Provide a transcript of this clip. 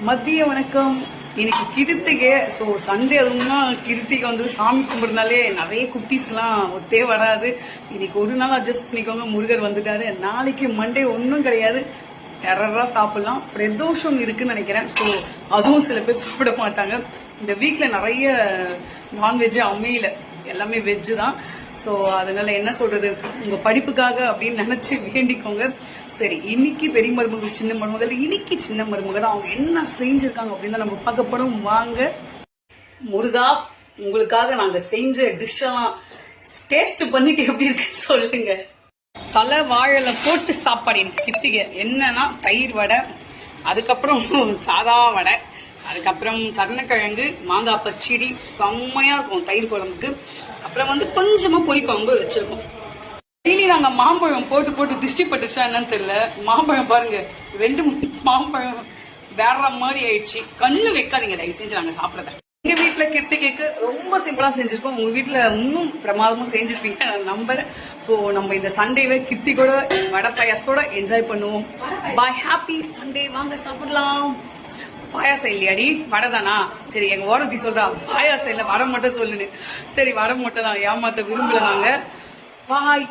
மதிய வணக்கம். இன்னைக்கு கிருத்திகை. ஸோ சண்டே அதுவும்னா கிருத்திகை வந்து சாமி கும்பிட்றதுனாலே நிறைய குட்டீஸ்க்கெல்லாம் ஒத்தே வராது. இன்னைக்கு ஒரு நாள் அட்ஜஸ்ட் பண்ணிக்கோங்க. முருகர் வந்துட்டாரு. நாளைக்கு மண்டே ஒன்றும் கிடையாது, டெரரா சாப்பிடலாம். பிரதோஷம் இருக்குன்னு நினைக்கிறேன். ஸோ அதுவும் சில பேர் சாப்பிட மாட்டாங்க. இந்த வீக்ல நிறைய நான்வெஜ் அமையல, எல்லாமே வெஜ்ஜு தான். ஸோ அதனால என்ன சொல்றது, உங்க படிப்புக்காக அப்படின்னு நினைச்சு வேண்டிக்கோங்க. சரி, இன்னைக்கு பெரிய மருமகள் சின்ன மருமகள், இன்னைக்கு சின்ன மருமகள் அவங்க என்ன செஞ்சிருக்காங்க அப்படின்னு நம்ம பார்க்க போறோம். வாங்க. முருகா, உங்களுக்காக நாங்க செஞ்ச டிஷ் எல்லாம் டேஸ்ட் பண்ணிட்டு எப்படி இருக்குன்னு சொல்லுங்க. தலை வாழல போட்டு சாப்பாடு எனக்கு கிட்டிக என்னன்னா தயிர் வடை, அதுக்கப்புறம் சாதா வடை, அதுக்கப்புறம் கருணக்கிழங்கு, மாங்காய் பச்சடி செம்மையா இருக்கும் தயிர் குழம்புக்கு. அப்புறம் வந்து கொஞ்சமா புளிக்குழம்பு வச்சிருக்கோம். டெய்லி நாங்க மாம்பழம் போட்டு போட்டு திருஷ்டி பட்டுச்சா என்னன்னு தெரியல. மாம்பழம் பாருங்க, 2 மாம்பழம் வேற மாதிரி ஆயிடுச்சு. கண்ணு வைக்காதீங்க தயவு செஞ்சு நாங்க சாப்பிடறத. எங்க வீட்டுல கிருத்திகைக்கு ரொம்ப சிம்பிளா செஞ்சிருக்கோம். உங்க வீட்டுல இன்னும் பிரமாதமும் செஞ்சிருப்பீங்க நான் நம்புறேன். சோ நம்ம இந்த சண்டேவை கிருத்திகோட வடை பாயாசத்தோட என்ஜாய் பண்ணுவோம். பாய், ஹாப்பி சண்டே. வாங்க சாப்பிடலாம். பாயாசம் இல்லையாடி, வடை தானா? சரி, எங்க ஓரத்தி சொல்றா பாயாசம் இல்ல வடை மட்டும் சொல்லுன்னு. சரி, வடை மட்டும் தான், ஏமாத்த விரும்பல நாங்க. பாய்.